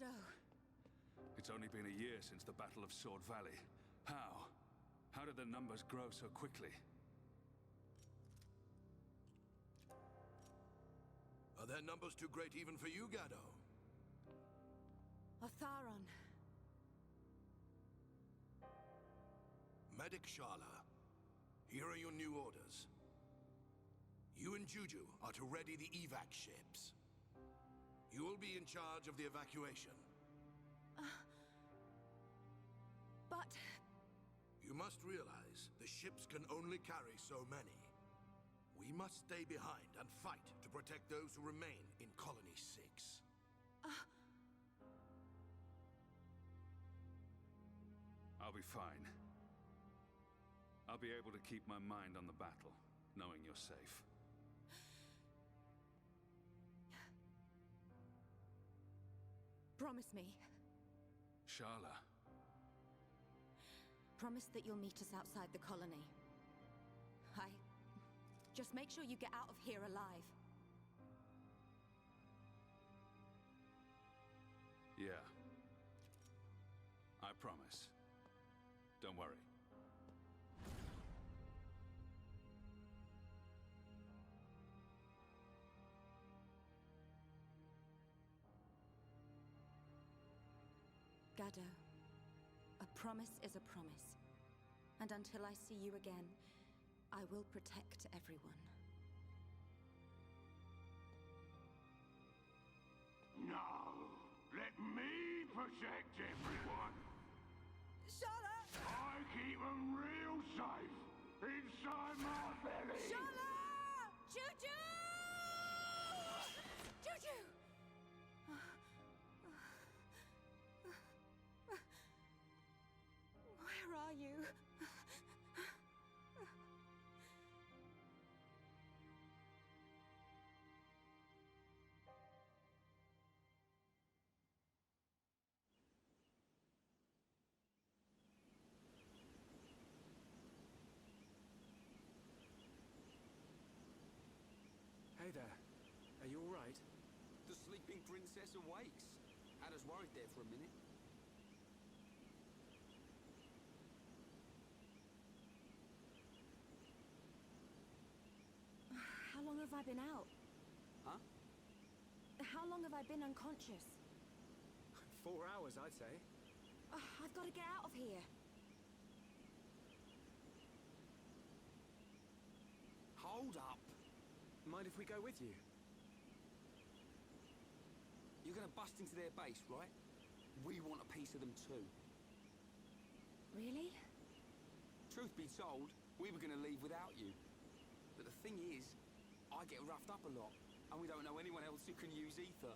Gado. It's only been a year since the Battle of Sword Valley. How? How did the numbers grow so quickly? Are their numbers too great even for you, Gado? Otharon. Medic Shala, here are your new orders. You and Juju are to ready the evac ships. You will be in charge of the evacuation. But... You must realize the ships can only carry so many. We must stay behind and fight to protect those who remain in Colony 6. I'll be fine. I'll be able to keep my mind on the battle, knowing you're safe. Promise me. Shala. Promise that you'll meet us outside the colony. Just make sure you get out of here alive. Yeah. I promise. Don't worry. Gado, a promise is a promise. And until I see you again, I will protect everyone. No, let me protect everyone. Shala! I keep them real safe inside my belly. Shala! Juju! Juju! Where are you? Hey there. Are you all right? The sleeping princess awakes. Had us worried there for a minute. How long have I been out? Huh? How long have I been unconscious? 4 hours, I'd say. I've got to get out of here. Hold up. Mind if we go with you? You're gonna bust into their base, right? We want a piece of them too. Really? Truth be told, we were gonna leave without you. But the thing is, I get roughed up a lot, and we don't know anyone else who can use ether.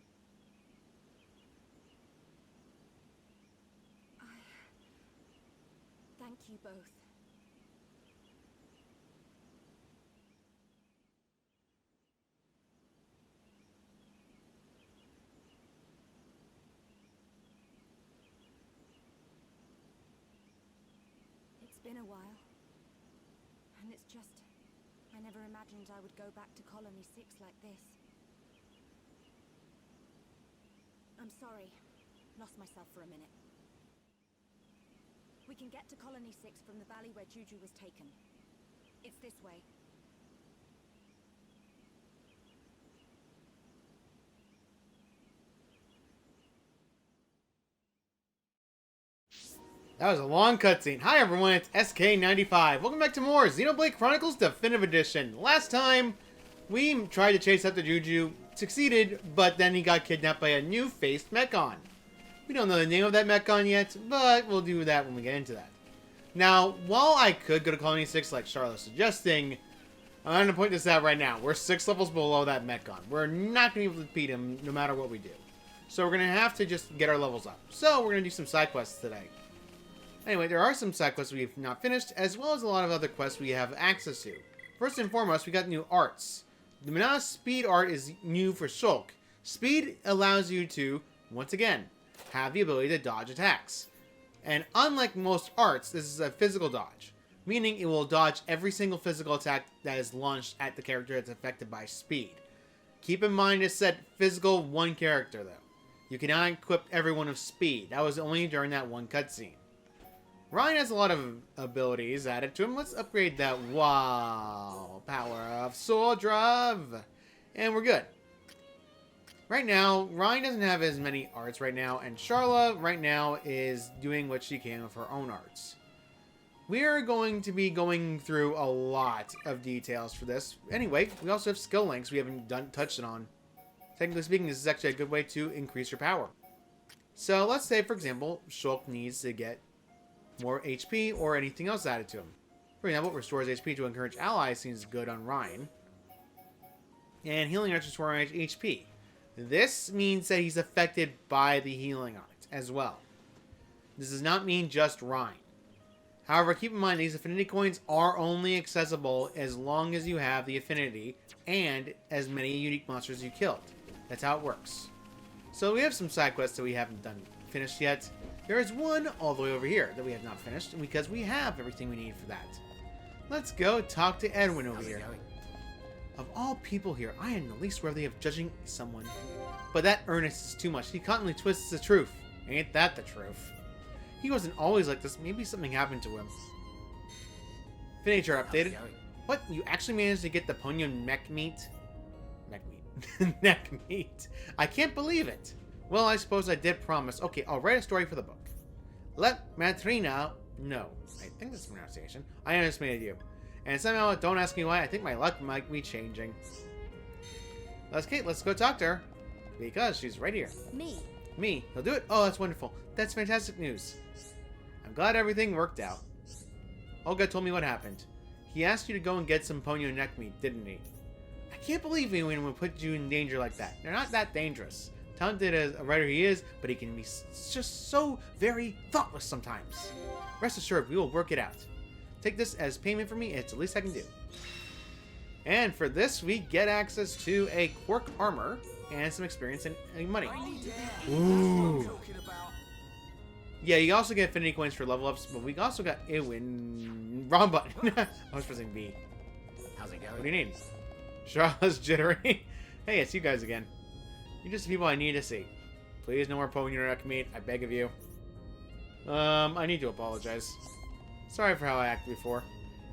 Thank you both. It's been a while. And it's just... I never imagined I would go back to Colony 6 like this. I'm sorry. Lost myself for a minute. We can get to Colony 6 from the valley where Juju was taken. It's this way. That was a long cutscene. Hi everyone, it's SK95. Welcome back to more Xenoblade Chronicles Definitive Edition. Last time, we tried to chase after Juju, succeeded, but then he got kidnapped by a new-faced Mechon. We don't know the name of that Mechon yet, but we'll do that when we get into that. Now, while I could go to Colony 6 like Charlotte's suggesting, I'm going to point this out right now. We're 6 levels below that Mechon. We're not going to be able to beat him no matter what we do. So we're going to have to just get our levels up. So we're going to do some side quests today. Anyway, there are some side quests we have not finished, as well as a lot of other quests we have access to. First and foremost, we got new arts. The Mana Speed art is new for Shulk. Speed allows you to, once again, have the ability to dodge attacks. And unlike most arts, this is a physical dodge, meaning it will dodge every single physical attack that is launched at the character that's affected by speed. Keep in mind it said physical one character though. You cannot equip everyone with speed. That was only during that one cutscene. Ryan has a lot of abilities added to him. Let's upgrade that. Wow. Power of Soul Drive. And we're good. Right now, Ryan doesn't have as many arts right now. And Charla right now is doing what she can with her own arts. We are going to be going through a lot of details for this. Anyway, we also have skill links we haven't touched on. Technically speaking, this is actually a good way to increase your power. So let's say, for example, Shulk needs to get more HP or anything else added to him. For example, restores HP to encourage allies seems good on Ryan. And healing arts restore HP. This means that he's affected by the healing art as well. This does not mean just Ryan. However, keep in mind these affinity coins are only accessible as long as you have the affinity and as many unique monsters you killed. That's how it works. So we have some side quests that we haven't finished yet. There is one all the way over here that we have not finished because we have everything we need for that. Let's go talk to Edwin over here. Of all people here, I am the least worthy of judging someone. But that Earnest is too much. He constantly twists the truth. Ain't that the truth? He wasn't always like this. Maybe something happened to him. Finisher updated. What? You actually managed to get the Ponyo neck meat? Neck meat. Neck meat. I can't believe it. Well, I suppose I did promise. Okay, I'll write a story for the book. Let Matrina know. I think that's the pronunciation. I underestimated you. And somehow, don't ask me why, I think my luck might be changing. Let's go talk to her. Because she's right here. Me. He'll do it? Oh, that's wonderful. That's fantastic news. I'm glad everything worked out. Olga told me what happened. He asked you to go and get some Ponyo neck meat, didn't he? I can't believe anyone would put you in danger like that. They're not that dangerous. Talented as a writer he is, but he can be just so very thoughtless sometimes. Rest assured, we will work it out. Take this as payment for me, it's the least I can do. And for this, we get access to a Quark armor and some experience and money. Ooh. Yeah, you also get affinity coins for level ups, but we also got a win. Wrong button. I was pressing B. How's it going? What do you need? Charlotte's jittery. Hey, it's you guys again. You're just the people I need to see. Please, no more Ponyo neck meat. I beg of you. I need to apologize. Sorry for how I acted before.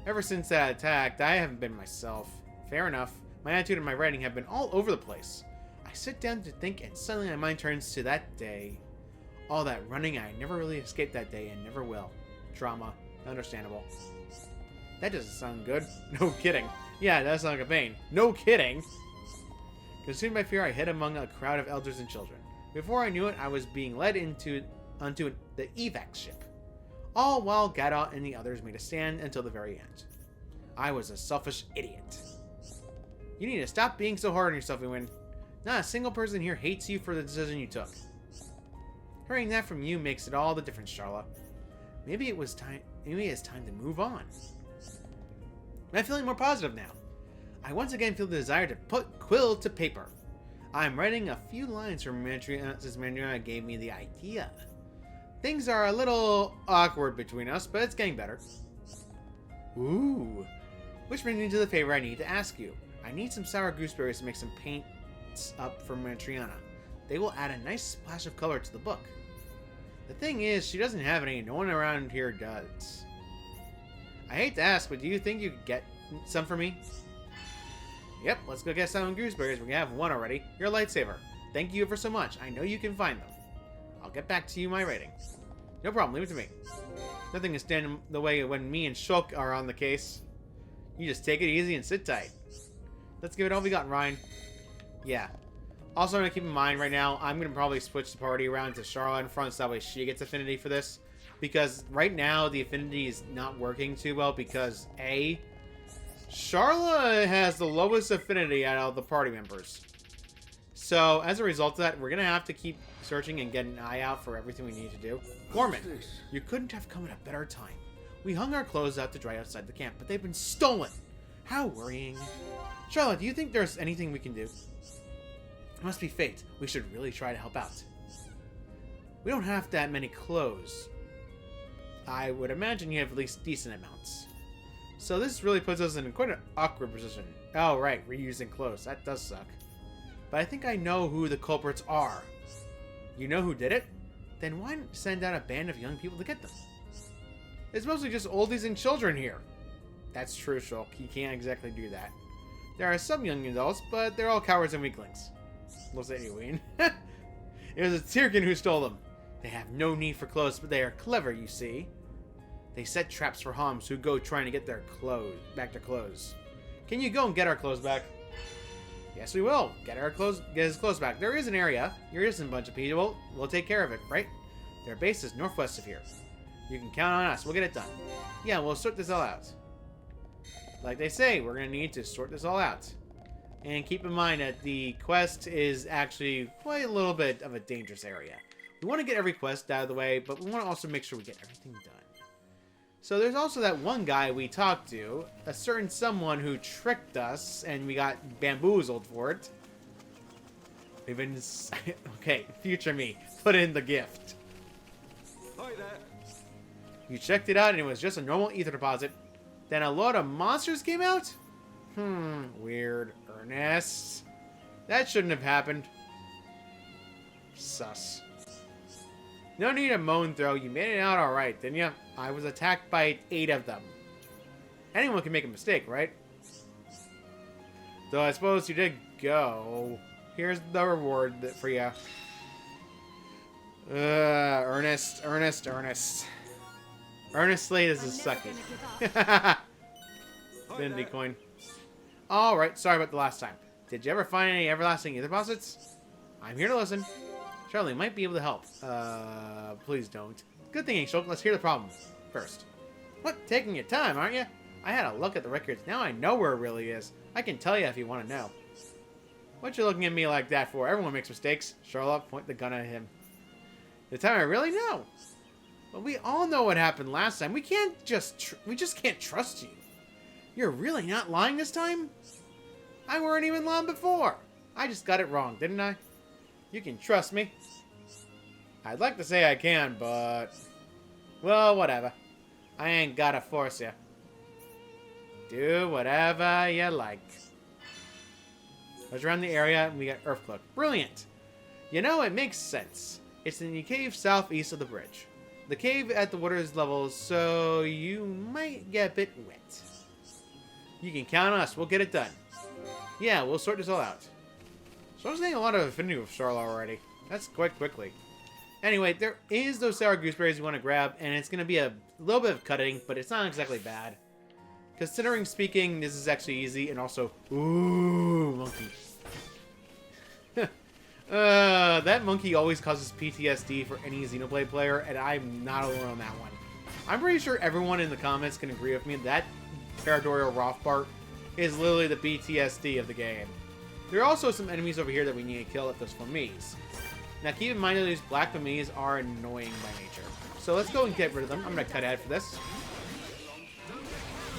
Ever since that attack, I haven't been myself. Fair enough. My attitude and my writing have been all over the place. I sit down to think and suddenly my mind turns to that day. All that running, I never really escaped that day and never will. Drama. Understandable. That doesn't sound good. No kidding. Yeah, that sounds like a pain. No kidding. Consumed by fear, I hid among a crowd of elders and children. Before I knew it, I was being led onto the evac ship. All while Gadot and the others made a stand until the very end. I was a selfish idiot. You need to stop being so hard on yourself, Ewan. Not a single person here hates you for the decision you took. Hearing that from you makes it all the difference, Charla. Maybe it's time to move on. I'm feeling more positive now. I once again feel the desire to put quill to paper. I'm writing a few lines from Matrina since Matrina gave me the idea. Things are a little awkward between us, but it's getting better. Ooh. Which brings me to the favor I need to ask you. I need some sour gooseberries to make some paints up for Matriana. They will add a nice splash of color to the book. The thing is, she doesn't have any, no one around here does. I hate to ask, but do you think you could get some for me? Yep, let's go get some gooseberries. We have one already. You're a lightsaber. Thank you ever so much. I know you can find them. I'll get back to you my rating. No problem, leave it to me. Nothing can stand in the way when me and Shulk are on the case. You just take it easy and sit tight. Let's give it all we got, Ryan. Yeah. Also, I'm going to keep in mind right now, I'm going to probably switch the party around to Charla in front so that way she gets affinity for this. Because right now, the affinity is not working too well because, A, Charla has the lowest affinity out of the party members. So, as a result of that, we're going to have to keep searching and get an eye out for everything we need to do. Gorman, you couldn't have come at a better time. We hung our clothes out to dry outside the camp, but they've been stolen. How worrying. Charlotte, do you think there's anything we can do? It must be fate. We should really try to help out. We don't have that many clothes. I would imagine you have at least decent amounts. So this really puts us in quite an awkward position. Oh, right, reusing clothes. That does suck. But I think I know who the culprits are. You know who did it? Then why not send out a band of young people to get them? It's mostly just oldies and children here. That's true, Shulk. You can't exactly do that. There are some young adults, but they're all cowards and weaklings. Was it Eween? It was a Tyrkin who stole them. They have no need for clothes, but they are clever, you see. They set traps for Homs who go trying to get their clothes. Can you go and get our clothes back? Yes, we will. Get his clothes back. There is an area. Here is a bunch of people. We'll take care of it, right? Their base is northwest of here. You can count on us. We'll get it done. Yeah, we'll sort this all out. Like they say, we're going to need to sort this all out. And keep in mind that the quest is actually quite a little bit of a dangerous area. We want to get every quest out of the way, but we want to also make sure we get everything done. So there's also that one guy we talked to, a certain someone who tricked us, and we got bamboozled for it. We've been... Okay, future me, put in the gift. Hi there. You checked it out and it was just a normal ether deposit. Then a lot of monsters came out? Weird. Earnest. That shouldn't have happened. Sus. No need to moan, though. You made it out alright, didn't you? I was attacked by 8 of them. Anyone can make a mistake, right? Though I suppose you did go. Here's the reward for you. Earnest. Earnestly, this is sucky. Divinity coin. Alright, sorry about the last time. Did you ever find any everlasting ether deposits? I'm here to listen. Charlie might be able to help. Please don't. Good thing, Shulk. Let's hear the problem first. What? Taking your time, aren't you? I had a look at the records. Now I know where it really is. I can tell you if you want to know. What you looking at me like that for? Everyone makes mistakes. Charlotte, point the gun at him. The time I really know. But we all know what happened last time. We just can't trust you. You're really not lying this time? I weren't even lying before. I just got it wrong, didn't I? You can trust me. I'd like to say I can, but... Well, whatever. I ain't gotta force you. Do whatever you like. Let's around the area and we got Earthcloak. Brilliant! You know, it makes sense. It's in the cave southeast of the bridge. The cave at the water's level, so you might get a bit wet. You can count on us. We'll get it done. Yeah, we'll sort this all out. So I was getting a lot of affinity with Charlotte already. That's quite quickly. Anyway, there is those sour gooseberries you want to grab, and it's going to be a little bit of cutting, but it's not exactly bad. Considering speaking, this is actually easy, and also... Ooh, monkey. That monkey always causes PTSD for any Xenoblade player, and I'm not alone on that one. I'm pretty sure everyone in the comments can agree with me that territorial Rothbart is literally the PTSD of the game. There are also some enemies over here that we need to kill at those Flamies. Now keep in mind that these black Flamies are annoying by nature. So let's go and get rid of them. I'm going to cut ahead for this.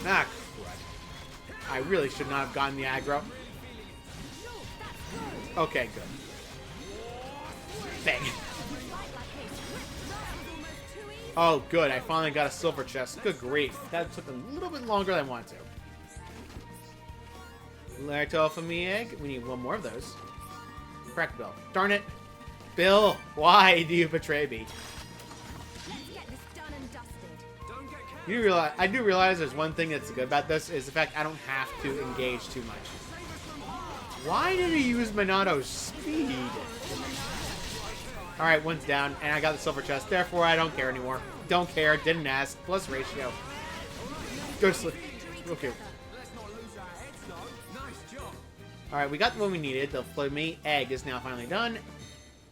Ah, crud. I really should not have gotten the aggro. Okay, good. Bang. Oh, good. I finally got a silver chest. Good grief. That took a little bit longer than I wanted to. Lactophamine egg. We need one more of those. Crack Bill. Darn it. Bill, why do you betray me? You realize, I do realize there's one thing that's good about this is the fact I don't have to engage too much. Why did he use Monato's speed? Alright, one's down, and I got the silver chest. Therefore, I don't care anymore. Don't care, didn't ask. Plus ratio. Go to sleep. Okay. Alright, we got the one we needed. The Flamey egg is now finally done.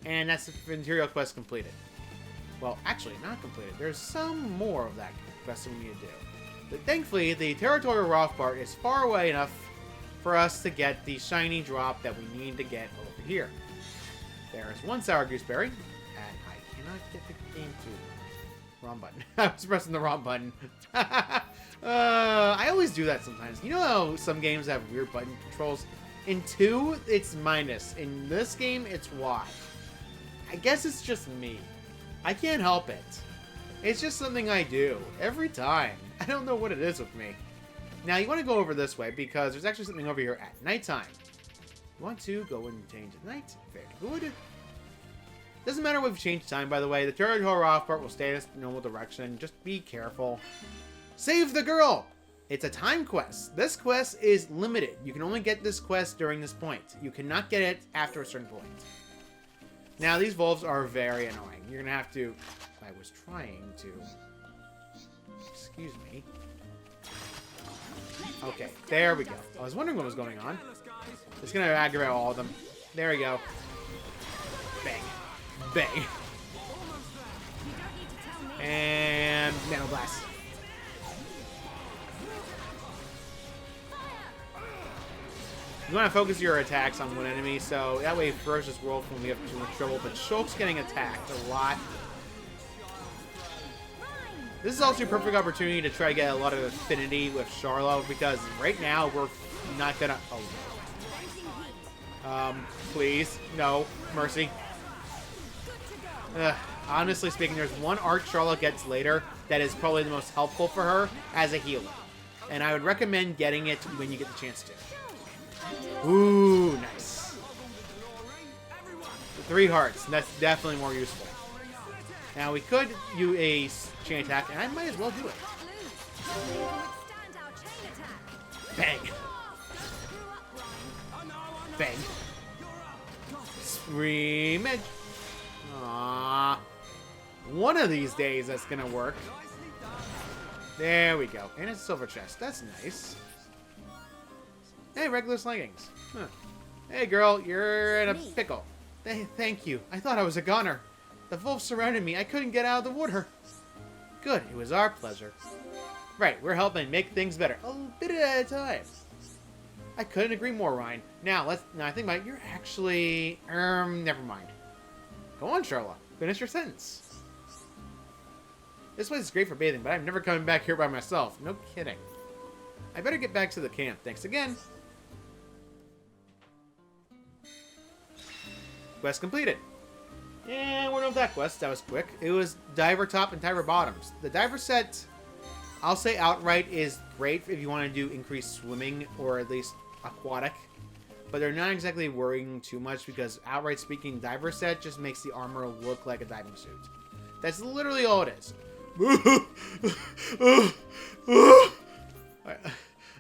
And that's the material quest completed. Well, actually, not completed. There's some more of that quest that we need to do. But thankfully, the territorial Rothbart is far away enough for us to get the shiny drop that we need to get over here. There's one sour gooseberry, and I cannot get the game to... Wrong button. I was pressing the wrong button. I always do that sometimes. You know how some games have weird button controls? In 2, it's minus. In this game, it's Y. I guess it's just me. I can't help it. It's just something I do. Every time. I don't know what it is with me. Now, you want to go over this way, because there's actually something over here at nighttime. You want to go and change at night? Very good. Doesn't matter if we've changed time, by the way. The territorial off part will stay in its normal direction. Just be careful. Save the girl! It's a time quest. This quest is limited. You can only get this quest during this point. You cannot get it after a certain point. Now, these wolves are very annoying. You're going to have to... I was trying to... Excuse me. Okay, there we go. I was wondering what was going on. It's going to aggravate all of them. There we go. Bang. Bang. And... Nano Blast. You want to focus your attacks on one enemy, so that way Ferocious Wolf won't have too much trouble, but Shulk's getting attacked a lot. This is also a perfect opportunity to try to get a lot of affinity with Charlo, because right now we're not gonna... Oh. Please. No. Mercy. Honestly speaking, there's one art Charlotte gets later that is probably the most helpful for her as a healer. And I would recommend getting it when you get the chance to. Ooh, nice. 3 hearts. That's definitely more useful. Now, we could use a chain attack, and I might as well do it. Bang. Bang. Screamage. Aww. One of these days that's gonna work. There we go. And it's a silver chest. That's nice. Hey, regular leggings. Huh. Hey, girl, you're in a pickle. Thank you. I thought I was a goner. The wolves surrounded me. I couldn't get out of the water. Good. It was our pleasure. Right, we're helping make things better. A bit at a time. I couldn't agree more, Ryan. Now, I think about it. You're actually... never mind. Go on, Charlotte. Finish your sentence. This place is great for bathing, but I'm never coming back here by myself. No kidding. I better get back to the camp. Thanks again. Quest completed. And we're done with that quest. That was quick. It was Diver Top and Diver Bottoms. The Diver set, I'll say outright, is great if you want to do increased swimming or at least aquatic. But they're not exactly worrying too much because, outright speaking, Diver set just makes the armor look like a diving suit. That's literally all it is.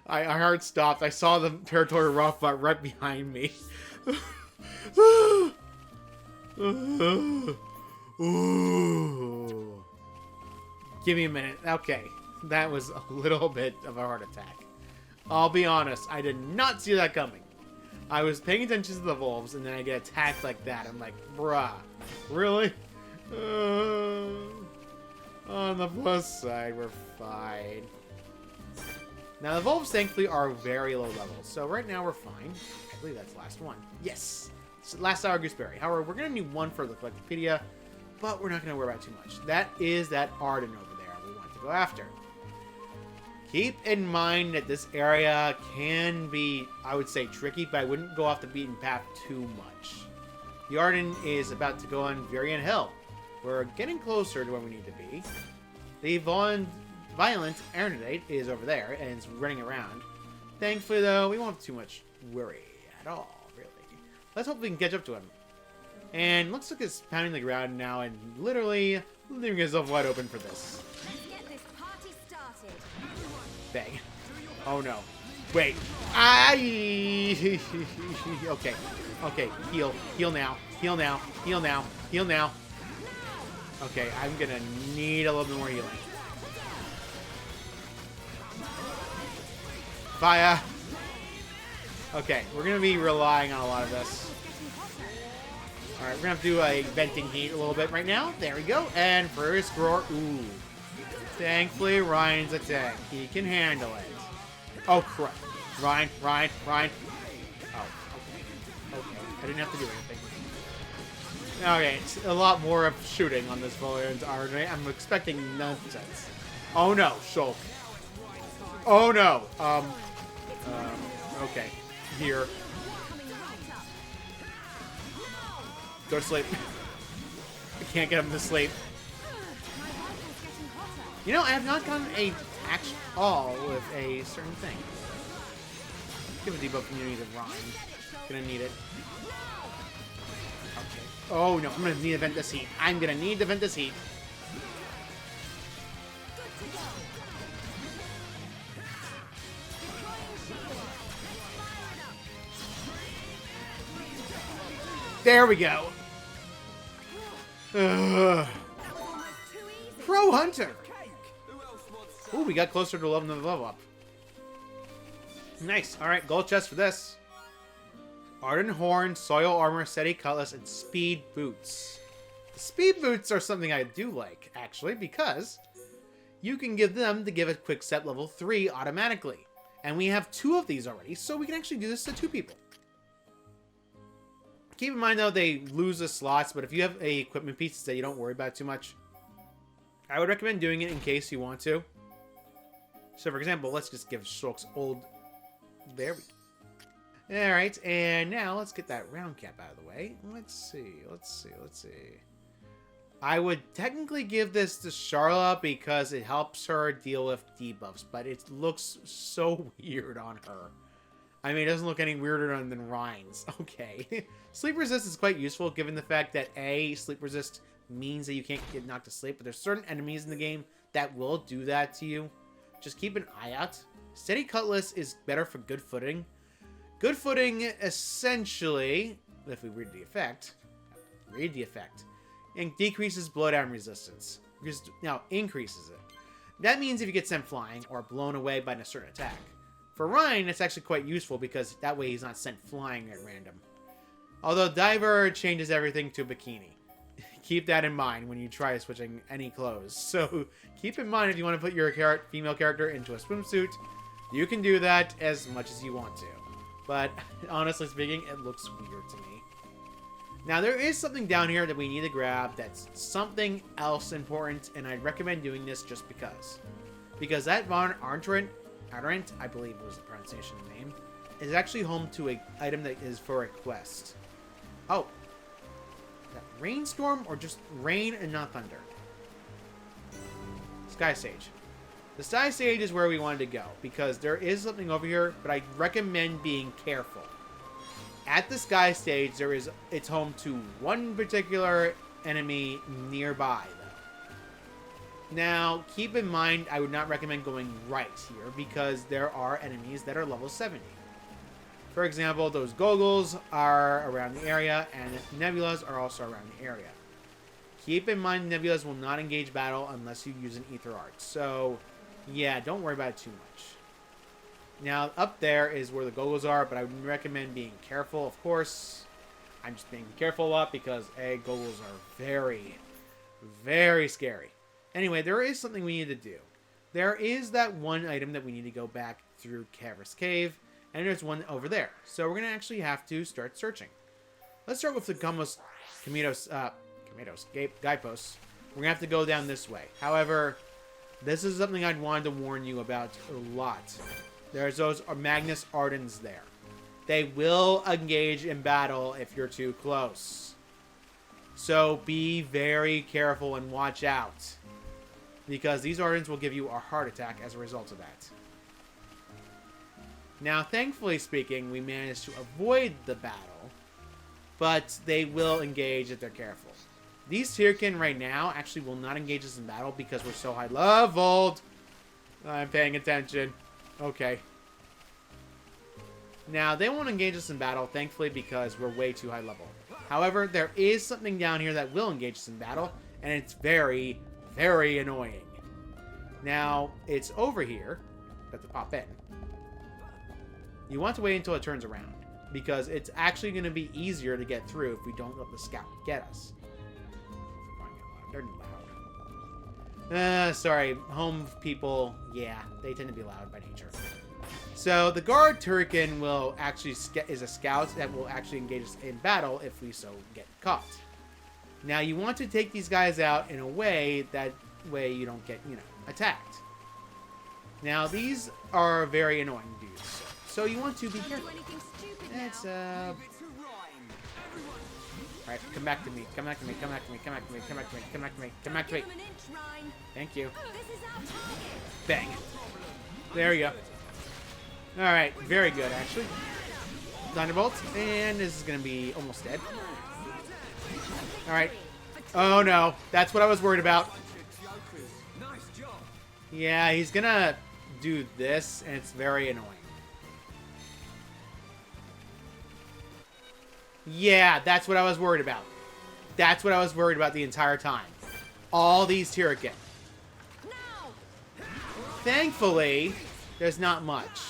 I heart stopped. I saw the territorial rough butt right behind me. Ooh. Give me a minute. Okay. That was a little bit of a heart attack. I'll be honest. I did not see that coming. I was paying attention to the wolves, and then I get attacked like that. I'm like, bruh. Really? On the plus side, we're fine. Now, the wolves, thankfully, are very low levels. So right now, we're fine. I believe that's the last one. Yes. Last Sour Gooseberry. However, we're going to need one for the Collectopedia, but we're not going to worry about too much. That is that Arden over there we want to go after. Keep in mind that this area can be, I would say, tricky, but I wouldn't go off the beaten path too much. The Arden is about to go on Varian Hill. We're getting closer to where we need to be. The Violent Earnest is over there, and it's running around. Thankfully, though, we won't have too much worry at all. Let's hope we can catch up to him. And looks like it's pounding the ground now and literally leaving himself wide open for this. Let's get this party started. Bang. Oh no. Wait. Okay. Okay. Heal. Heal now. Heal now. Heal now. Heal now. Okay, I'm gonna need a little bit more healing. Fire. Okay, we're going to be relying on a lot of this. Alright, we're going to have to do a venting heat a little bit right now. There we go. And first roar. Ooh. Thankfully, Ryan's a tank. He can handle it. Oh, crap. Ryan. Oh, okay. Okay. I didn't have to do anything. Okay, it's a lot more of shooting on this Valiant's RNA. I'm expecting nonsense. Oh, no. Shulk. Oh, no. Okay. Here. Go to sleep. I can't get him to sleep. You know, I have not gotten a action all with a certain thing. Give a debuff immunity to Ryan. Gonna need it. Okay. Oh no, I'm gonna need to vent this heat. I'm gonna need to vent this heat. There we go. Pro Hunter. Ooh, we got closer to level up. Nice. All right, gold chest for this. Ardent Horn, Soil Armor, Steady Cutlass, and Speed Boots. The Speed Boots are something I do like, actually, because you can give them to give a quick set level 3 automatically. And we have 2 of these already, so we can actually do this to 2 people. Keep in mind, though, they lose the slots, but if you have a equipment piece that you don't worry about too much, I would recommend doing it in case you want to. So, for example, let's just give Shulk's old... There we go. Alright, and now let's get that round cap out of the way. Let's see. I would technically give this to Charlotte because it helps her deal with debuffs, but it looks so weird on her. I mean, it doesn't look any weirder than Ryan's. Okay. Sleep resist is quite useful given the fact that A, sleep resist means that you can't get knocked to sleep, but there's certain enemies in the game that will do that to you. Just keep an eye out. Steady Cutlass is better for good footing. Good footing, essentially, if we read the effect, and decreases blowdown resistance. Now, increases it. That means if you get sent flying or blown away by a certain attack. For Ryan, it's actually quite useful because that way he's not sent flying at random. Although Diver changes everything to bikini. Keep that in mind when you try switching any clothes. So keep in mind if you want to put your female character into a swimsuit, you can do that as much as you want to. But honestly speaking, it looks weird to me. Now there is something down here that we need to grab that's something else important, and I'd recommend doing this just because. Because that Von Arntrent, I believe was the pronunciation of the name, is actually home to an item that is for a quest. Oh. That rainstorm or just rain and not thunder? Sky Sage. The Sky Sage is where we wanted to go because there is something over here, but I recommend being careful. At the Sky Stage, it's home to one particular enemy nearby, though. Now, keep in mind, I would not recommend going right here because there are enemies that are level 70. For example, those Goggles are around the area, and Nebulas are also around the area. Keep in mind, Nebulas will not engage battle unless you use an Ether Art. So, yeah, don't worry about it too much. Now, up there is where the Goggles are, but I would recommend being careful, of course. I'm just being careful a lot because, A, Goggles are very, very scary. Anyway, there is something we need to do. There is that one item that we need to go back through Cavernous Cave, and there's one over there. So we're going to actually have to start searching. Let's start with the Kamitos guideposts. We're going to have to go down this way. However, this is something I'd wanted to warn you about a lot. There's those Magnus Ardens there. They will engage in battle if you're too close. So be very careful and watch out. Because these Ardens will give you a heart attack as a result of that. Now, thankfully speaking, we managed to avoid the battle. But they will engage if they're careful. These Tyrkin right now actually will not engage us in battle because we're so high leveled. I'm paying attention. Okay. Now, they won't engage us in battle, thankfully, because we're way too high level. However, there is something down here that will engage us in battle, and it's very, very annoying. Now, it's over here. Have to pop in. You want to wait until it turns around, because it's actually going to be easier to get through if we don't let the scout get us. They're loud. Sorry, home people, yeah, they tend to be loud by nature. So the guard Turrican will actually is a scout that will actually engage us in battle if we so get caught. Now you want to take these guys out in a way that way you don't get, attacked. Now these are very annoying dudes, so you want to be careful. It's Alright, come back to me. Come back to me. Come back to me. Come back to me. Come back to me. Come back to me. Come back to me. Thank you. Bang. There we go. Alright, very good, actually. Thunderbolt, and this is going to be almost dead. Alright. Oh no, that's what I was worried about. Nice job. Yeah, he's gonna do this, and it's very annoying. Yeah, that's what I was worried about. That's what I was worried about the entire time. All these Turrican. Thankfully, there's not much.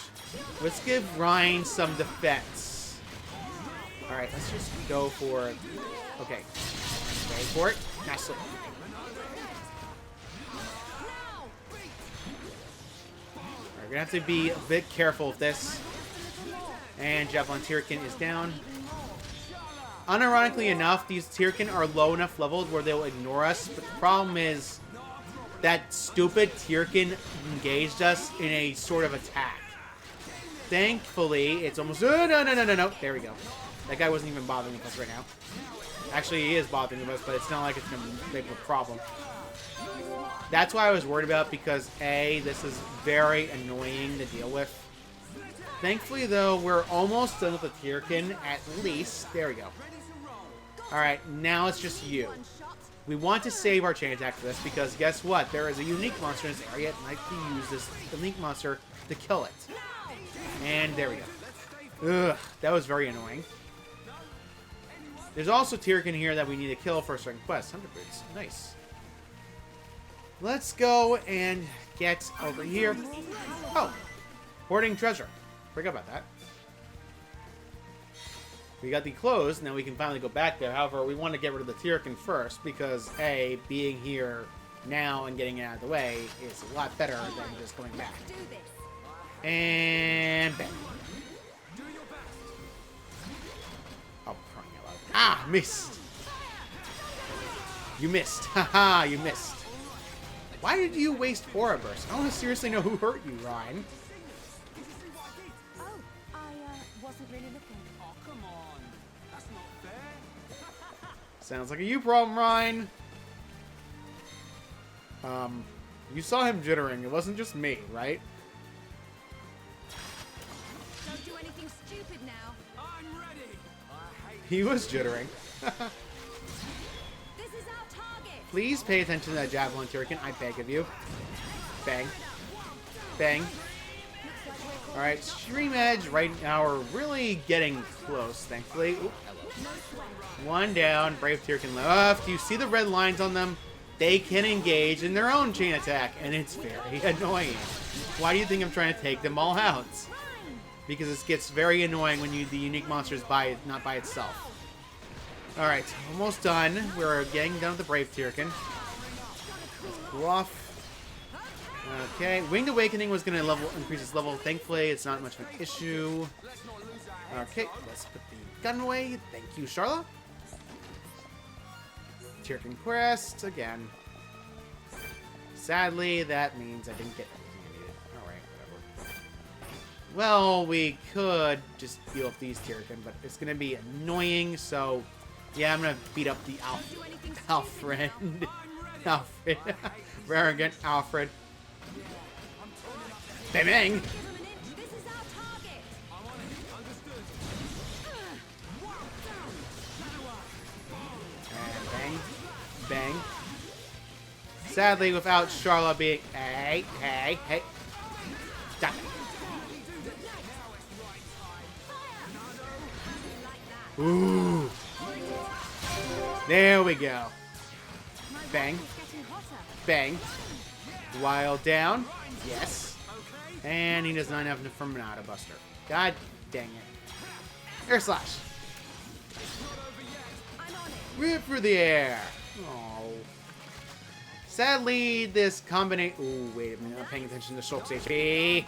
Let's give Ryan some defense. Alright, let's just go for it. Okay. Wait for it. Nicely. We're gonna have to be a bit careful with this. And Javelin Turrican is down. Unironically enough, these Turrican are low enough leveled where they'll ignore us, but the problem is that stupid Turrican engaged us in a sort of attack. Thankfully, it's almost... Oh, no. There we go. That guy wasn't even bothering us right now. Actually, he is bothering us, but it's not like it's going to make a problem. That's why I was worried about, because A, this is very annoying to deal with. Thankfully, though, we're almost done with the Turrican, at least. There we go. Alright, now it's just you. We want to save our chain attack for this, because guess what? There is a unique monster in this area, and I can use this unique monster to kill it. And there we go. Ugh, that was very annoying. There's also Turrican here that we need to kill for a certain quest. 100 boots. Nice. Let's go and get over here. Oh, hoarding treasure. Forgot about that. We got the clothes, now we can finally go back there. However, we want to get rid of the Turrican first, because A, being here now and getting it out of the way is a lot better than just going back. And bang. Oh, crying out loud. Ah, missed. You missed. Haha, you missed. Why did you waste Aura Burst? I want to seriously know who hurt you, Ryan. Oh, I wasn't really looking. Oh, come on. That's not fair. Sounds like a you problem, Ryan. You saw him jittering. It wasn't just me, right? Don't do anything stupid now. I'm ready. I hate He was jittering. This is our target. Please pay attention to that Javelin Turrican, I beg of you. Bang. Bang. Alright, Stream Edge right now are really getting close, thankfully. Ooh, hello. One down, Brave Turrican left. You see the red lines on them? They can engage in their own chain attack, and it's very annoying. Why do you think I'm trying to take them all out? Because it gets very annoying when the unique monster is not by itself. Alright, almost done. We're getting done with the Brave Turrican. Let's cool off. Okay, Winged Awakening was going to increase its level. Thankfully, it's not much of an issue. Okay, let's put the gun away. Thank you, Charlotte. Turrican Quest, again. Sadly, that means I didn't get everything I needed. Alright, whatever. Well, we could just deal with these Turrican, but it's going to be annoying, so... Yeah, I'm going to beat up the Alfred. Alfred. Arrogant Alfred. Bang, bang! This is our target. And bang. Bang. Sadly, without Charlotte being... Hey. Stop it. Ooh. There we go. Bang. Bang. While down. Yes. And he does not have enough from an auto buster. God dang it. Air slash. Rip through the air. Oh. Sadly, this combination... Ooh, wait a minute. I'm paying attention to Shulk's HP.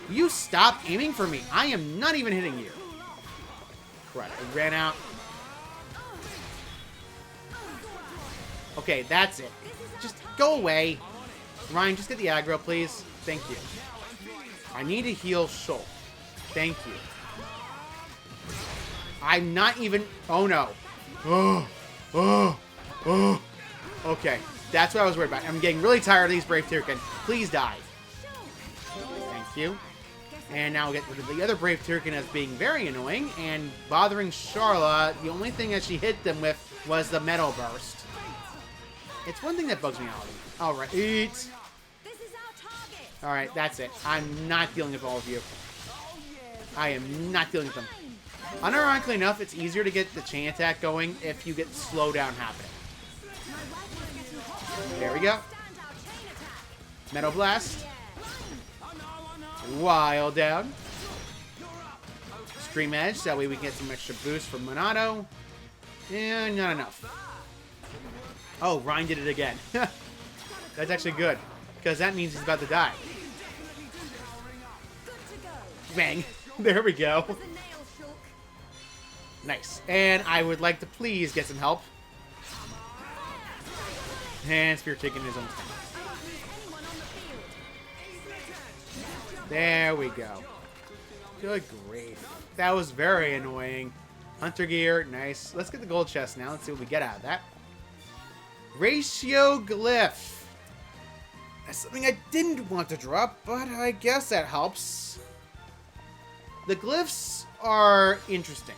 You stop aiming for me. I am not even hitting you. Right, I ran out. Okay, that's it. Just go away. Ryan, just get the aggro, please. Thank you. I need to heal Shulk. Thank you. I'm not even... Oh, no. Okay, that's what I was worried about. I'm getting really tired of these Brave Turrican. Please die. Thank you. And now we'll get rid of the other Brave Turkin as being very annoying and bothering Charla. The only thing that she hit them with was the Metal Burst. It's one thing that bugs me out. Alright, eat. This is our target. Alright, that's it. I'm not dealing with all of you. I am not dealing with them. Unironically enough, it's easier to get the chain attack going if you get slowdown happening. There we go. Metal Blast. Wild down. Stream Edge, that way we can get some extra boost from Monado. And not enough. Oh, Ryan did it again. That's actually good, because that means he's about to die. Bang. There we go. Nice. And I would like to please get some help. And Spear taking his own thing. There we go. Good grief. That was very annoying. Hunter gear, nice. Let's get the gold chest now. Let's see what we get out of that. Ratio Glyph. That's something I didn't want to drop, but I guess that helps. The glyphs are interesting.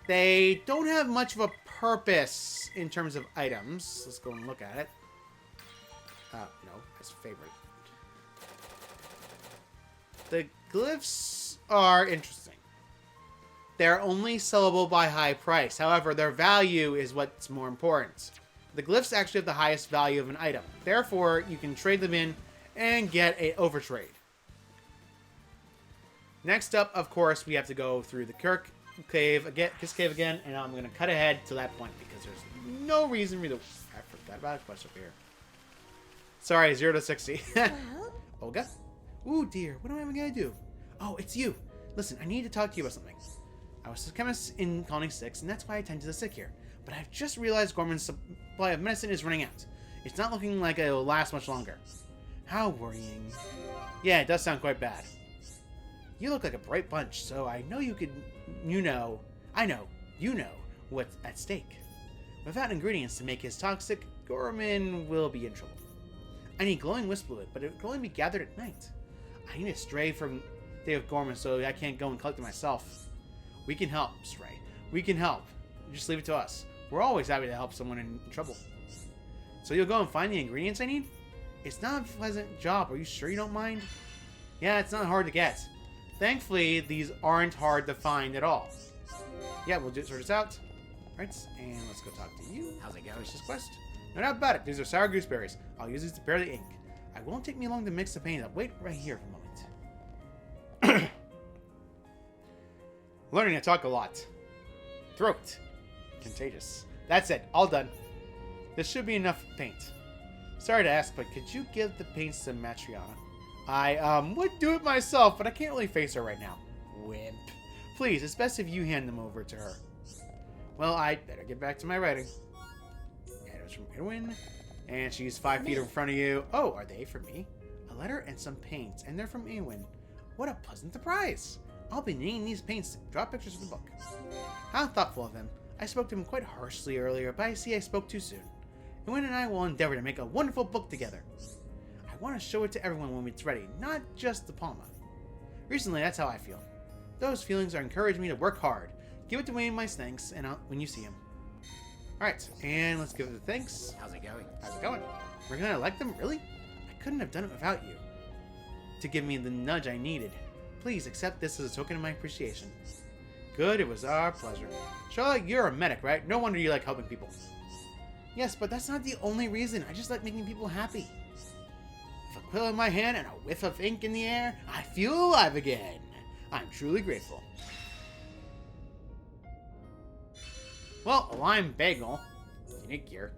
They don't have much of a purpose in terms of items. Let's go and look at it. No, that's favorite. The glyphs are interesting. They're only sellable by high price. However, their value is what's more important. The glyphs actually have the highest value of an item. Therefore, you can trade them in and get an overtrade. Next up, of course, we have to go through the Kirk cave again, and I'm going to cut ahead to that point because there's no reason really. I forgot about a quest up here. Sorry, 0 to 60. Olga? Ooh, dear, what am I going to do? Oh, it's you. Listen, I need to talk to you about something. I was a chemist in Colony 6, and that's why I tend to the sick here. But I've just realized Gorman's supply of medicine is running out. It's not looking like it'll last much longer. How worrying. Yeah, it does sound quite bad. You look like a bright bunch, so I know you could... you know what's at stake. Without ingredients to make his toxic, Gorman will be in trouble. I need glowing wisp fluid, but it can only be gathered at night. I need to stray from Dave Gorman so I can't go and collect it myself. We can help, Stray. We can help. Just leave it to us. We're always happy to help someone in trouble. So you'll go and find the ingredients I need? It's not a pleasant job. Are you sure you don't mind? Yeah, it's not hard to get. Thankfully, these aren't hard to find at all. Yeah, we'll sort this out. Right, and let's go talk to you. How's it going? This quest? No doubt about it. These are sour gooseberries. I'll use these to prepare the ink. It won't take me long to mix the paint up. Wait right here for a moment. Learning to talk a lot. Throat. Contagious. That's it. All done. This should be enough paint. Sorry to ask, but could you give the paints to Matriana? I would do it myself, but I can't really face her right now. Wimp. Please, it's best if you hand them over to her. Well, I'd better get back to my writing. And it was from Edwin. And she's 5 feet in front of you. Oh, are they for me? A letter and some paints, and they're from Eowyn. What a pleasant surprise. I'll be needing these paints to draw pictures of the book. How thoughtful of him. I spoke to him quite harshly earlier, but I see I spoke too soon. Eowyn and I will endeavor to make a wonderful book together. I want to show it to everyone when it's ready, not just the Palma. Recently, that's how I feel. Those feelings are encouraging me to work hard. Give it to Wayne my thanks, and when you see him. Alright, and let's give it the thanks. How's it going? How's it going? We're gonna elect them? Really? I couldn't have done it without you. To give me the nudge I needed. Please accept this as a token of my appreciation. Good, it was our pleasure. Charlotte, you're a medic, right? No wonder you like helping people. Yes, but that's not the only reason. I just like making people happy. With a quill in my hand and a whiff of ink in the air, I feel alive again. I'm truly grateful. Well, a lime bagel. Unique gear.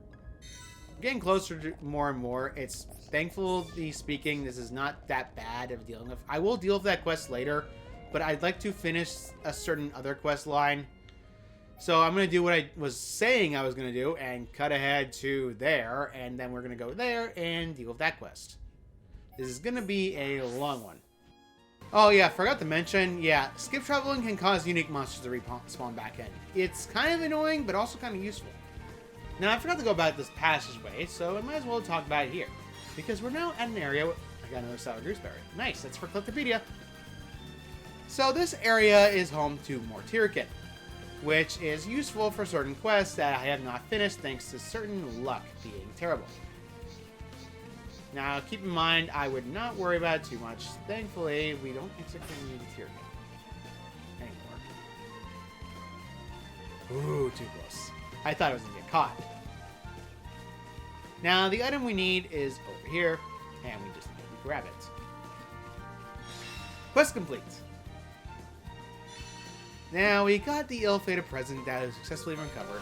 Getting closer to more and more. It's thankfully speaking, this is not that bad of dealing with. I will deal with that quest later, but I'd like to finish a certain other quest line. So I'm going to do what I was saying I was going to do and cut ahead to there, and then we're going to go there and deal with that quest. This is going to be a long one. Oh yeah, forgot to mention, yeah, skip traveling can cause unique monsters to respawn back in. It's kind of annoying, but also kind of useful. Now, I forgot to go about this passageway, so I might as well talk about it here. Because we're now at an area, got another sour gooseberry. Nice, that's for Kleptopedia. So this area is home to Mortirkin, which is useful for certain quests that I have not finished thanks to certain luck being terrible. Now, keep in mind, I would not worry about it too much. Thankfully, we don't exactly need Mortirkin anymore. Ooh, too close. I thought I was going to get caught. Now, the item we need is over here, and we just need to grab it. Quest complete. Now, we got the ill-fated present that was successfully recovered.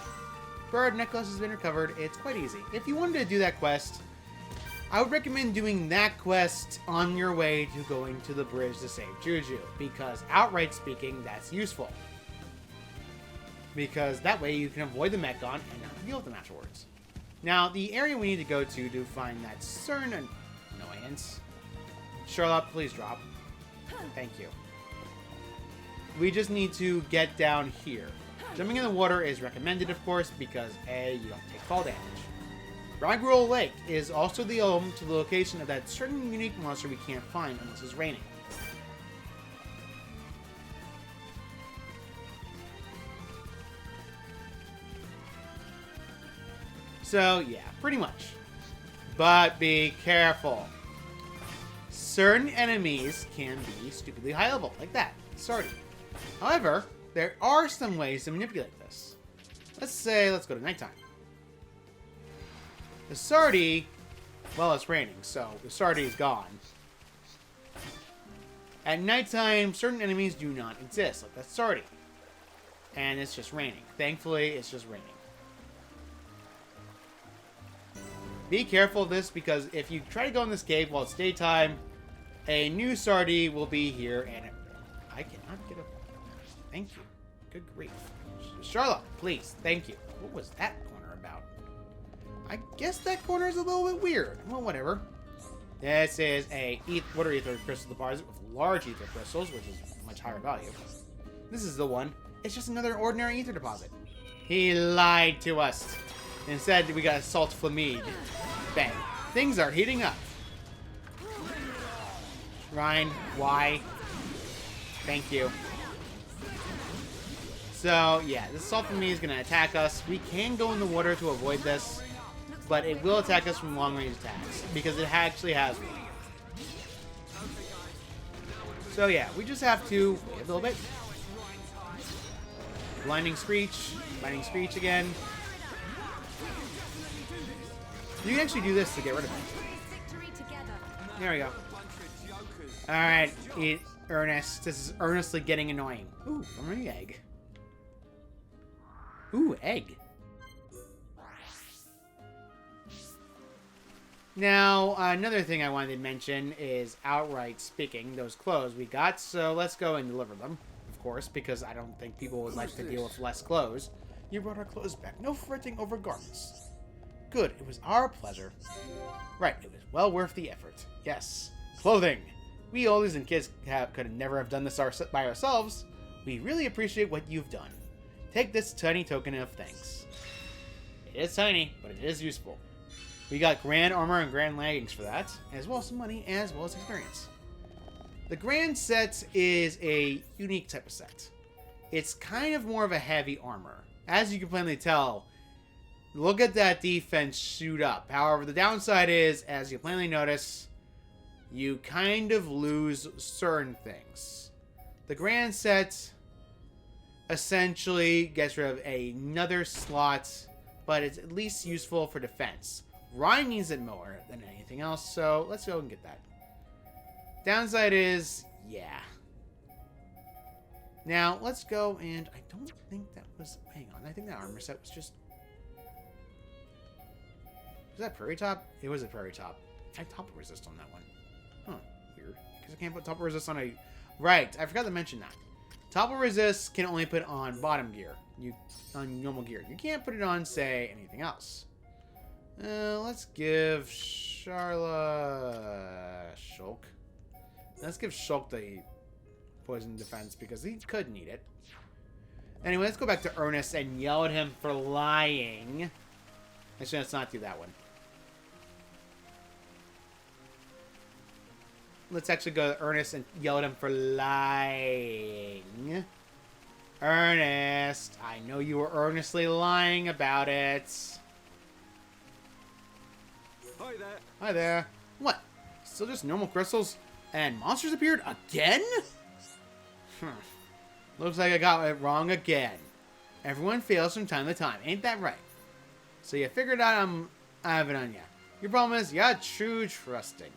Bird necklace has been recovered. It's quite easy. If you wanted to do that quest, I would recommend doing that quest on your way to going to the bridge to save Juju, because outright speaking, that's useful. Because that way you can avoid the Mechon and not deal with them afterwards. Now, the area we need to go to find that certain annoyance. Charlotte, please drop. Thank you. We just need to get down here. Jumping in the water is recommended, of course, because A, you don't take fall damage. Ragruel Lake is also the home to the location of that certain unique monster we can't find unless it's raining. So, yeah, pretty much. But be careful. Certain enemies can be stupidly high level, like that. Sardi. However, there are some ways to manipulate this. Let's go to nighttime. The Sardi, well, it's raining, so the Sardi is gone. At nighttime, certain enemies do not exist, like that Sardi. And it's just raining. Thankfully, it's just raining. Be careful of this, because if you try to go in this cave while it's daytime, a new Sardi will be here, and I cannot get a... Thank you. Good grief. Charlotte, please. Thank you. What was that corner about? I guess that corner is a little bit weird. Well, whatever. This is a water ether crystal deposit with large ether crystals, which is much higher value. This is the one. It's just another ordinary ether deposit. He lied to us. Instead, we got a salt flamide. Bang. Things are heating up. Ryan, why? Thank you. So, yeah, this salt flamide is going to attack us. We can go in the water to avoid this, but it will attack us from long-range attacks, because it actually has one. So, yeah, we just have to wait a little bit. Blinding Screech again. You can actually do this to get rid of it. There we go. Alright, Earnest. This is earnestly getting annoying. Ooh, from an egg. Ooh, egg. Now, another thing I wanted to mention is, outright speaking, those clothes we got, so let's go and deliver them, of course, because I don't think people would like to deal with less clothes. You brought our clothes back. No fretting over garments. Good, it was our pleasure. Right, it was well worth the effort. Yes. Clothing. We oldies and kids could never have done this by ourselves. We really appreciate what you've done. Take this tiny token of thanks. It is tiny, but it is useful. We got grand armor and grand leggings for that, as well as some money, as well as experience. The grand set is a unique type of set. It's kind of more of a heavy armor. As you can plainly tell, look at that defense shoot up. However, the downside is, as you plainly notice, you kind of lose certain things. The grand set essentially gets rid of another slot, but it's at least useful for defense. Ryan needs it more than anything else, so let's go and get that. Downside is, yeah. Now, let's go and... I don't think that was... Hang on, I think that armor set was just... Was that Prairie Top? It was a Prairie Top. I had Topple Resist on that one. Huh, weird. Because I can't put Topple Resist on a... Right, I forgot to mention that. Topple Resist can only put on bottom gear. On normal gear. You can't put it on, say, anything else. Let's give Shulk. Let's give Shulk the poison defense because he could need it. Anyway, let's go back to Earnest and yell at him for lying. Actually, let's not do that one. let's actually go to Earnest and yell at him for lying. Earnest, I know you were earnestly lying about it. Hi there. Hi there. What? Still just normal crystals? And monsters appeared again? Looks like I got it wrong again. Everyone fails from time to time, ain't that right? So you figured out I have it on ya. Your problem is, you're too trusting.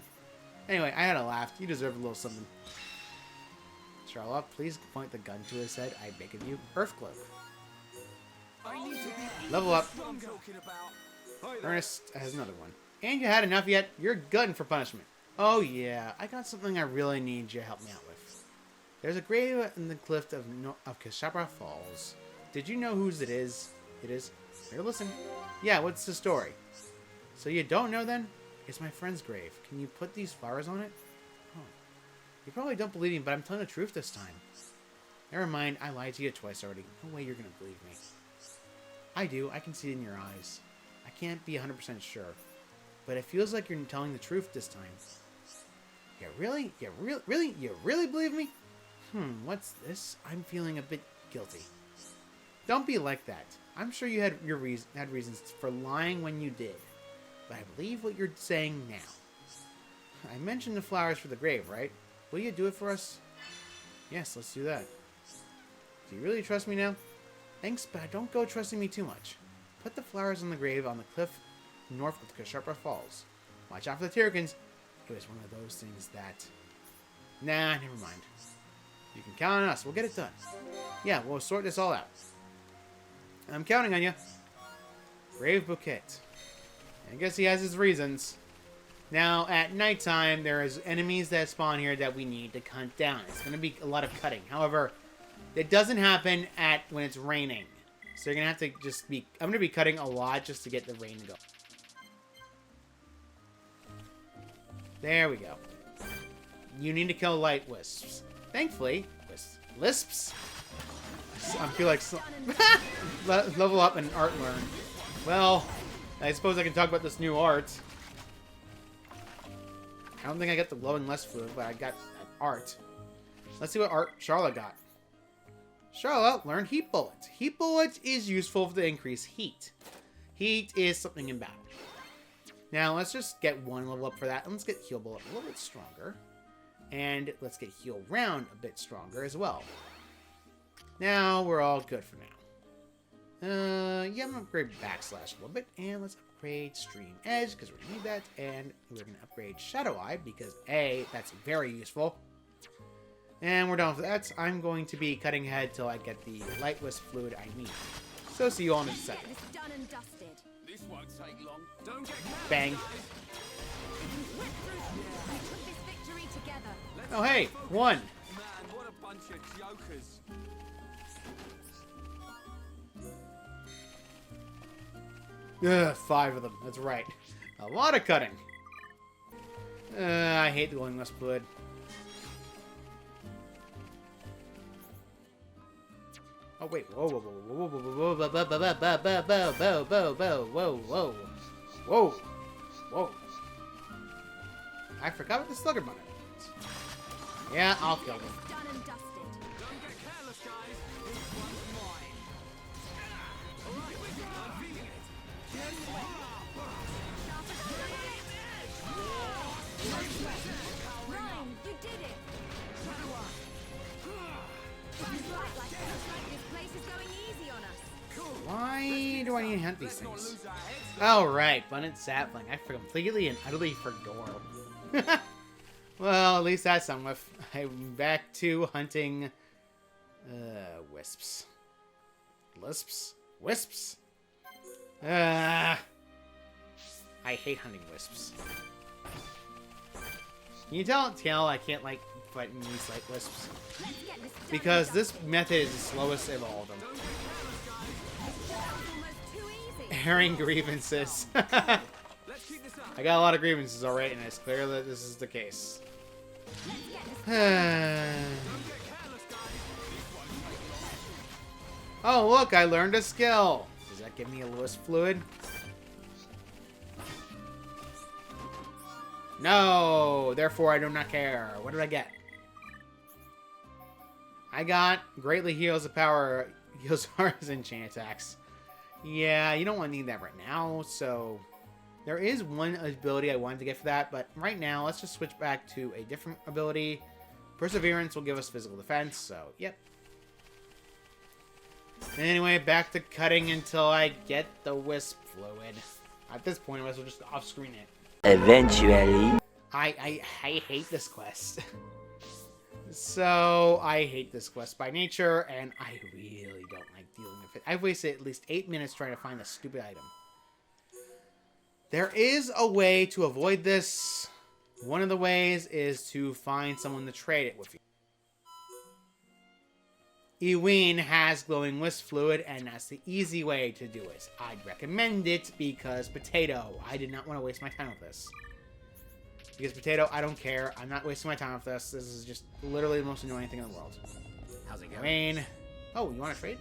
Anyway, I had a laugh. You deserve a little something. Charlotte, please point the gun to his head. I beg of you. Earthcloak. Level up. Ernest has another one. And you had enough yet? You're good for punishment. Oh yeah, I got something I really need you to help me out with. There's a grave in the cliff of Kashapra Falls. Did you know whose it is? It is? Here, listen. Yeah, what's the story? So you don't know then? It's my friend's grave. Can you put these flowers on it? Oh. You probably don't believe me, but I'm telling the truth this time. Never mind, I lied to you twice already. No way you're gonna believe me. I do, I can see it in your eyes. I can't be 100% sure. But it feels like you're telling the truth this time. Yeah, really? Yeah, really? You really believe me? What's this? I'm feeling a bit guilty. Don't be like that. I'm sure you had reasons for lying when you did. But I believe what you're saying now. I mentioned the flowers for the grave, right? Will you do it for us? Yes, let's do that. Do you really trust me now? Thanks, but don't go trusting me too much. Put the flowers on the grave on the cliff north of the Kashapra Falls. Watch out for the Terragins. It was one of those things that... Nah, never mind. You can count on us. We'll get it done. Yeah, we'll sort this all out. I'm counting on you. Grave Bouquet. I guess he has his reasons. Now, at nighttime, there is enemies that spawn here that we need to hunt down. It's going to be a lot of cutting. However, it doesn't happen when it's raining. So you're going to have to just be... I'm going to be cutting a lot just to get the rain going. There we go. You need to kill light wisps. Thankfully, lisps. I feel like level up and art learn. Well, I suppose I can talk about this new art. I don't think I got the glowing lust fluid, but I got art. Let's see what art Charlotte got. Charlotte learned Heat Bullet. Heat Bullet is useful to increase heat. Heat is something in battle. Now, let's just get one level up for that. And let's get Heal Bullet a little bit stronger. And let's get Heal Round a bit stronger as well. Now, we're all good for now. Yeah, I'm going to upgrade Backslash a little bit. And let's upgrade Stream Edge, because we're going to need that. And we're going to upgrade Shadow Eye, because A, that's very useful. And we're done with that. I'm going to be cutting ahead till I get the Light Wisp fluid I need. So, see you all in a second. Done and dusted. This won't take long. Don't get Bang. We took this victory together. Oh, hey, one. Man, what a bunch of jokers. Ugh, 5 of them. That's right. A lot of cutting. I hate the glowing lust fluid. Oh wait! Whoa! Whoa! Whoa! Whoa! Whoa! Whoa! Whoa! Whoa! Whoa! Whoa! Whoa! Whoa! I forgot what the slugger button is. Yeah, I'll kill them. Done and dusted. Don't get careless, guys. This one's mine. All right, I'm feeling it. Ryan, you did it. Looks like this place is going easy on us. Why do I need to hunt these Let's not things? lose our heads. Oh right, Abundant Sapling. I completely and utterly forgot. Well, at least that's something with. I'm back to hunting wisps. Lisps? Wisps? I hate hunting wisps. Can you tell I can't like fighting these like wisps? Let's get this done. Because this method is the slowest of all of them. Almost too easy. Airing grievances. Let's keep this up. I got a lot of grievances already, and it's clear that this is the case. Let's get this Oh, look, I learned a skill. Does that give me a Lewis fluid? No! Therefore, I do not care. What did I get? I got greatly heals the power, heals hearts and chain attacks. Yeah, you don't want to need that right now, so... There is one ability I wanted to get for that, but right now, let's just switch back to a different ability. Perseverance will give us physical defense, so, yep. Anyway, back to cutting until I get the wisp fluid. At this point, I might as well just off-screen it. Eventually. I hate this quest. So, I hate this quest by nature, and I really don't like dealing with it. I've wasted at least 8 minutes trying to find a stupid item. There is a way to avoid this. One of the ways is to find someone to trade it with you. Eween has glowing wisp fluid, and that's the easy way to do it. I'd recommend it because Potato. I did not want to waste my time with this. Because Potato, I don't care. I'm not wasting my time with this. This is just literally the most annoying thing in the world. How's it going? Eween. Oh, you want to trade?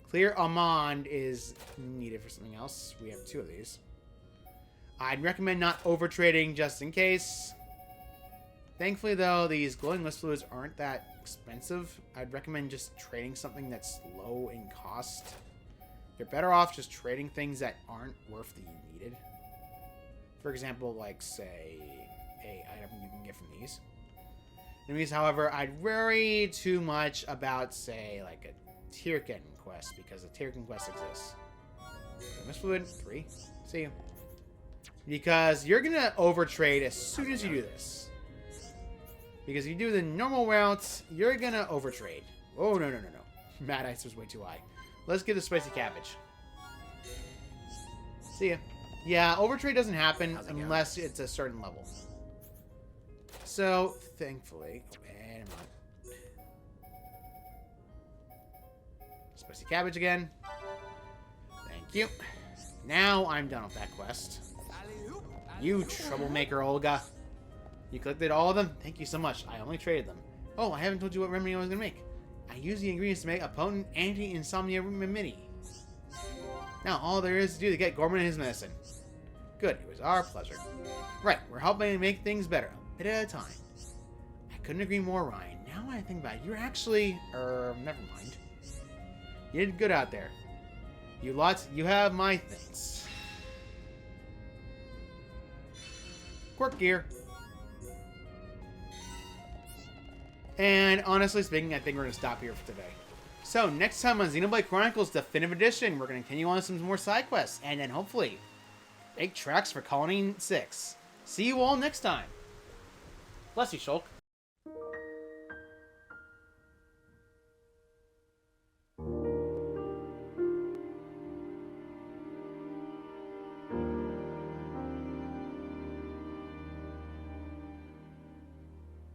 Clear Almond is needed for something else. We have 2 of these. I'd recommend not over-trading just in case. Thankfully, though, these glowing wisp fluids aren't that expensive. I'd recommend just trading something that's low in cost. You're better off just trading things that aren't worth the needed. For example, like, say, a item you can get from these. Enemies, however, I'd worry too much about, say, like a Tierken quest, because a Tierken quest exists. Wisp fluid, 3. See you. Because you're gonna overtrade as soon as you do this. Because if you do the normal routes, you're gonna overtrade. Oh, no. Mad Ice was way too high. Let's get the spicy cabbage. See ya. Yeah, overtrade doesn't happen unless it's a certain level. So, thankfully... Wait a moment. Spicy cabbage again. Thank you. Now I'm done with that quest. You troublemaker, Olga. You collected all of them? Thank you so much. I only traded them. Oh, I haven't told you what remedy I was going to make. I used the ingredients to make a potent anti-insomnia remedy. Now, all there is to do to get Gorman his medicine. Good, it was our pleasure. Right, we're helping make things better, a bit at a time. I couldn't agree more, Ryan. Now when I think about it, you're actually... never mind. You did good out there. You have my thanks. Quirk gear. And honestly speaking, I think we're going to stop here for today. So, next time on Xenoblade Chronicles Definitive Edition, we're going to continue on some more side quests, and then hopefully, make tracks for Colony 6. See you all next time. Bless you, Shulk.